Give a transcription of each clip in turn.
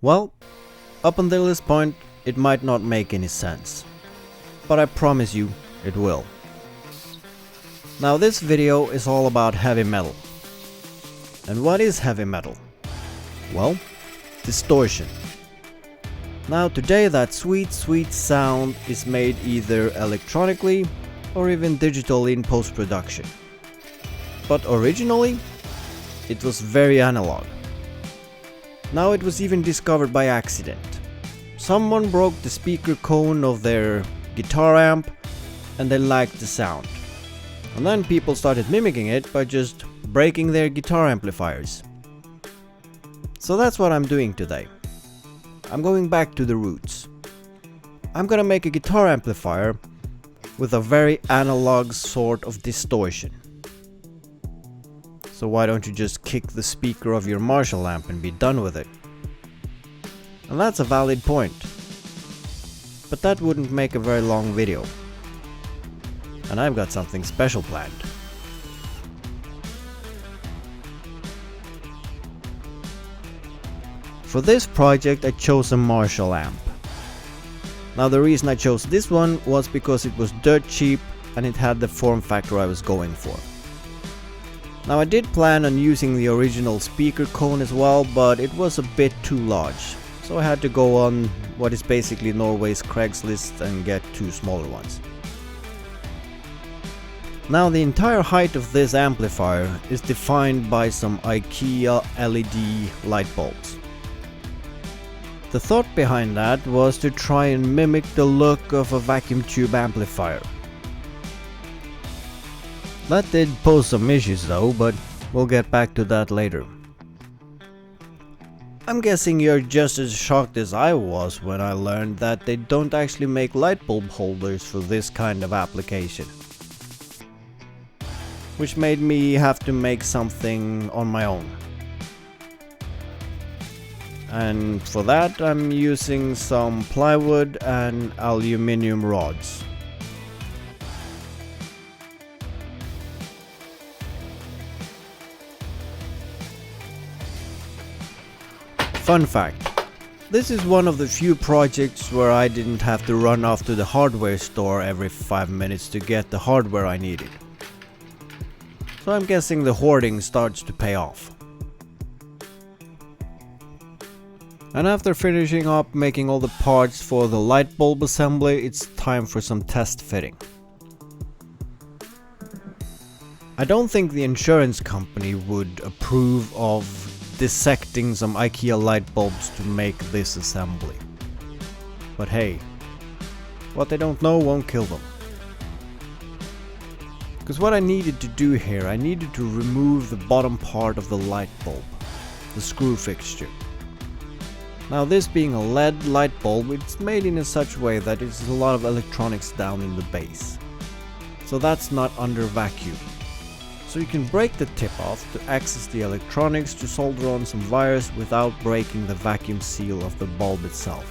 Well, up until this point, it might not make any sense, but I promise you, it will. Now this video is all about heavy metal. And what is heavy metal? Well, distortion. Now today that sweet sound is made either electronically or even digitally in post-production. But originally, it was very analog. Now it was even discovered by accident. Someone broke the speaker cone of their guitar amp and they liked the sound. And then people started mimicking it by just breaking their guitar amplifiers. So that's what I'm doing today. I'm going back to the roots. I'm gonna make a guitar amplifier with a very analog sort of distortion. So why don't you just kick the speaker of your Marshall amp and be done with it? And that's a valid point. But that wouldn't make a very long video. And I've got something special planned. For this project I chose a Marshall amp. Now the reason I chose this one was because it was dirt cheap and it had the form factor I was going for. Now I did plan on using the original speaker cone as well, but it was a bit too large. So I had to go on what is basically Norway's Craigslist and get two smaller ones. Now the entire height of this amplifier is defined by some IKEA LED light bulbs. The thought behind that was to try and mimic the look of a vacuum tube amplifier. That did pose some issues though, but we'll get back to that later. I'm guessing you're just as shocked as I was when I learned that they don't actually make light bulb holders for this kind of application. Which made me have to make something on my own. And for that I'm using some plywood and aluminium rods. Fun fact, this is one of the few projects where I didn't have to run off to the hardware store every 5 minutes to get the hardware I needed. So I'm guessing the hoarding starts to pay off. And after finishing up making all the parts for the light bulb assembly, it's time for some test fitting. I don't think the insurance company would approve of dissecting some IKEA light bulbs to make this assembly. But hey, what they don't know won't kill them. Because what I needed to do here, I needed to remove the bottom part of the light bulb, the screw fixture. Now this being a LED light bulb, it's made in such a way that it's a lot of electronics down in the base. So that's not under vacuum. So you can break the tip off to access the electronics to solder on some wires without breaking the vacuum seal of the bulb itself,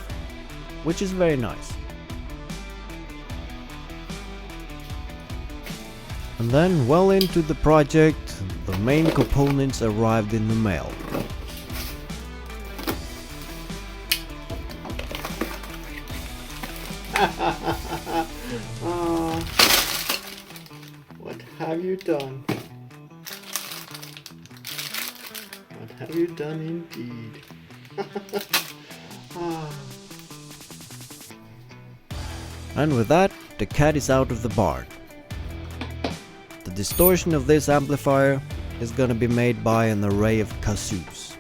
which is very nice. And then well into the project, the main components arrived in the mail. What have you done? What have you done indeed? And with that, the cat is out of the barn. The distortion of this amplifier is gonna be made by an array of Kazoos.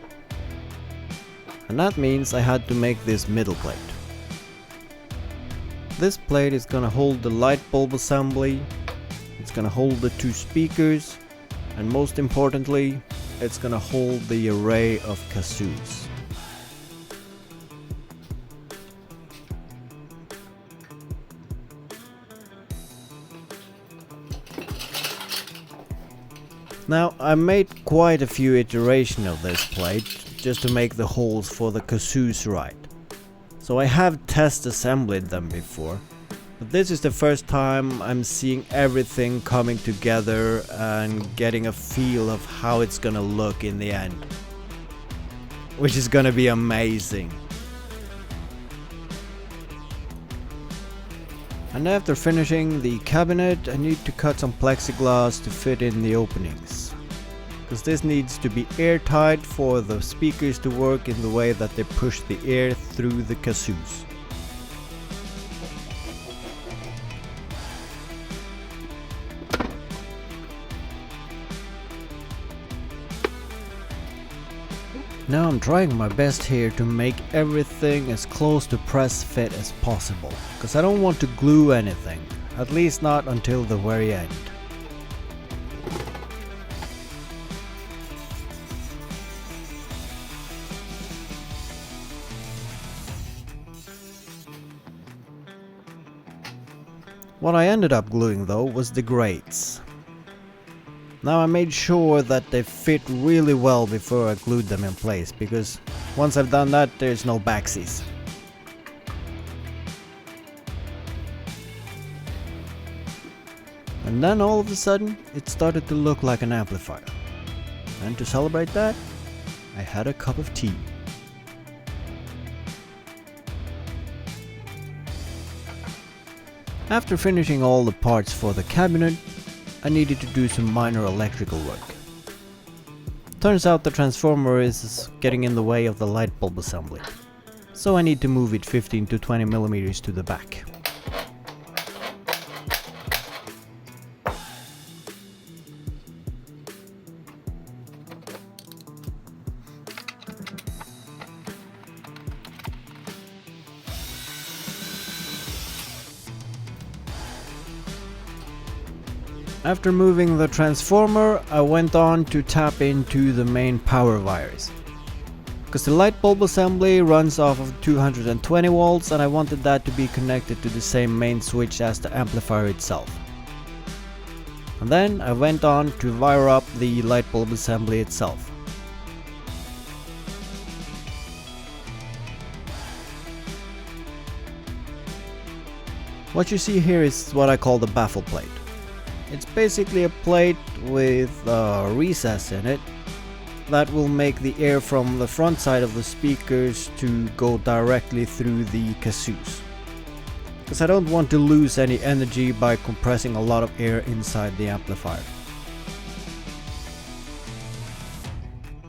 And that means I had to make this middle plate. This plate is gonna hold the light bulb assembly, it's gonna hold the two speakers, and most importantly, it's gonna hold the array of Kazoos. Now I made quite a few iterations of this plate just to make the holes for the Kazoos right. So I have test assembled them before, but this is the first time I'm seeing everything coming together and getting a feel of how it's gonna look in the end. which is gonna be amazing. And after finishing the cabinet, I need to cut some plexiglass to fit in the openings, because this needs to be airtight for the speakers to work in the way that they push the air through the Kazoos. Now I'm trying my best here to make everything as close to press fit as possible, because I don't want to glue anything, at least not until the very end. What I ended up gluing though was the grates. Now I made sure that they fit really well before I glued them in place, because once I've done that, there's no backsies. And then all of a sudden, it started to look like an amplifier. And to celebrate that, I had a cup of tea. After finishing all the parts for the cabinet, I needed to do some minor electrical work. Turns out the transformer is getting in the way of the light bulb assembly, so I need to move it 15 to 20 millimeters to the back. After moving the transformer, I went on to tap into the main power wires, because the light bulb assembly runs off of 220 volts and I wanted that to be connected to the same main switch as the amplifier itself. And then I went on to wire up the light bulb assembly itself. What you see here is what I call the baffle plate. It's basically a plate with a recess in it that will make the air from the front side of the speakers to go directly through the Kazoos, because I don't want to lose any energy by compressing a lot of air inside the amplifier.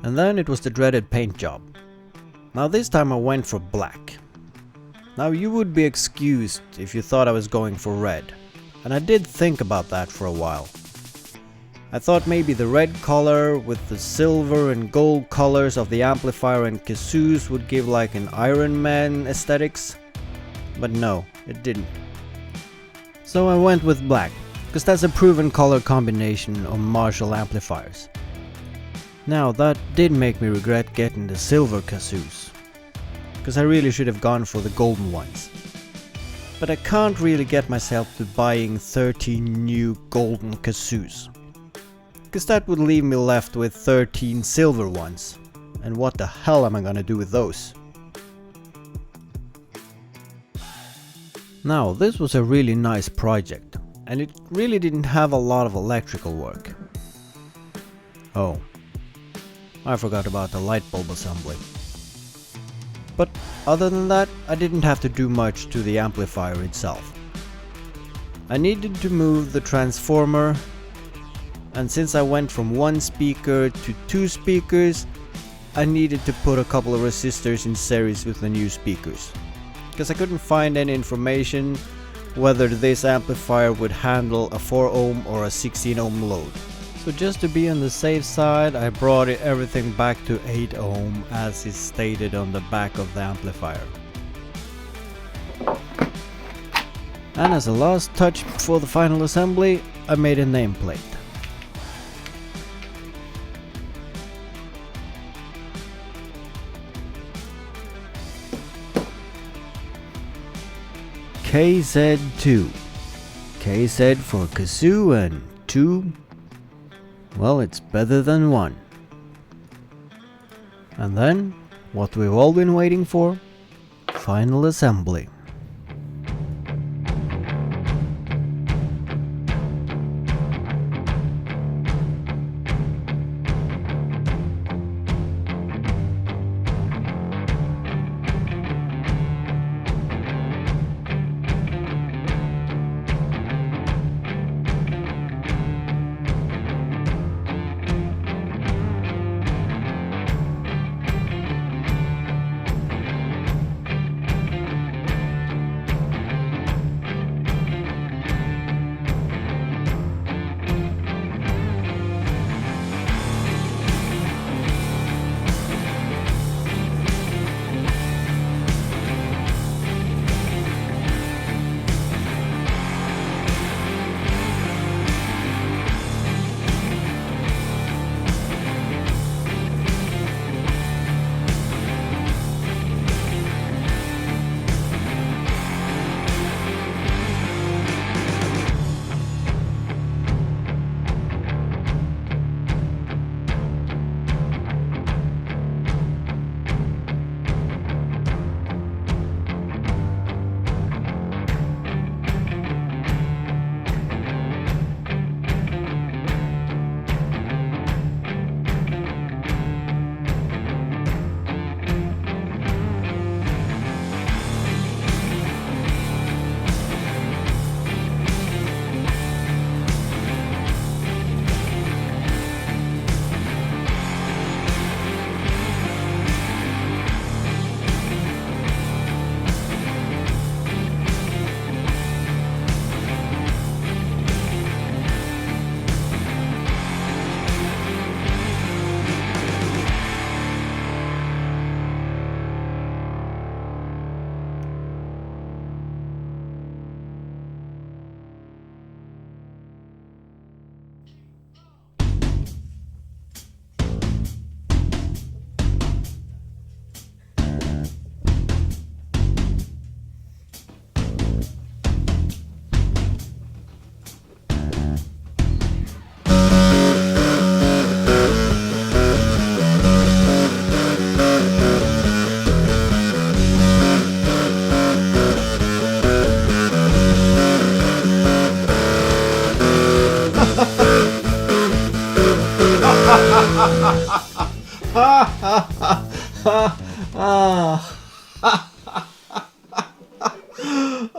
And then it was the dreaded paint job. Now this time I went for black. Now you would be excused if you thought I was going for red. And I did think about that for a while. I thought maybe the red color with the silver and gold colors of the amplifier and Kazoos would give like an Iron Man aesthetics. But no, it didn't. So I went with black, because that's a proven color combination on Marshall amplifiers. Now that did make me regret getting the silver Kazoos, because I really should have gone for the golden ones. But I can't really get myself to buying 13 new golden Kazoos, because that would leave me left with 13 silver ones, and what the hell am I gonna do with those? Now this was a really nice project, and it really didn't have a lot of electrical work. Oh, I forgot about the light bulb assembly. But other than that, I didn't have to do much to the amplifier itself. I needed to move the transformer, and since I went from one speaker to two speakers, I needed to put a couple of resistors in series with the new speakers, because I couldn't find any information whether this amplifier would handle a 4 ohm or a 16 ohm load. So just to be on the safe side, I brought everything back to 8 ohm as is stated on the back of the amplifier. And as a last touch before the final assembly, I made a nameplate. KZ2. KZ for kazoo and 2. Well, it's better than 1. And then, what we've all been waiting for, final assembly.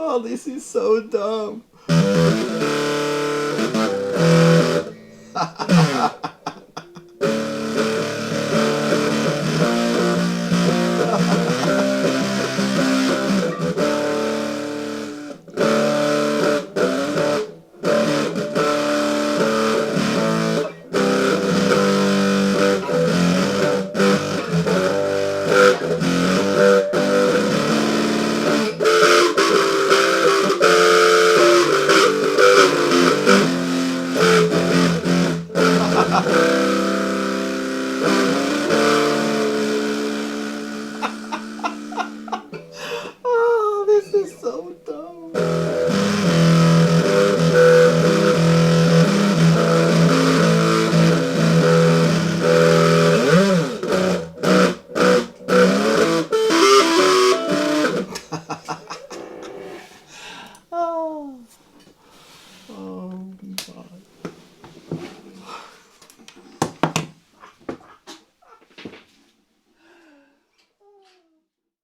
Oh, this is so dumb.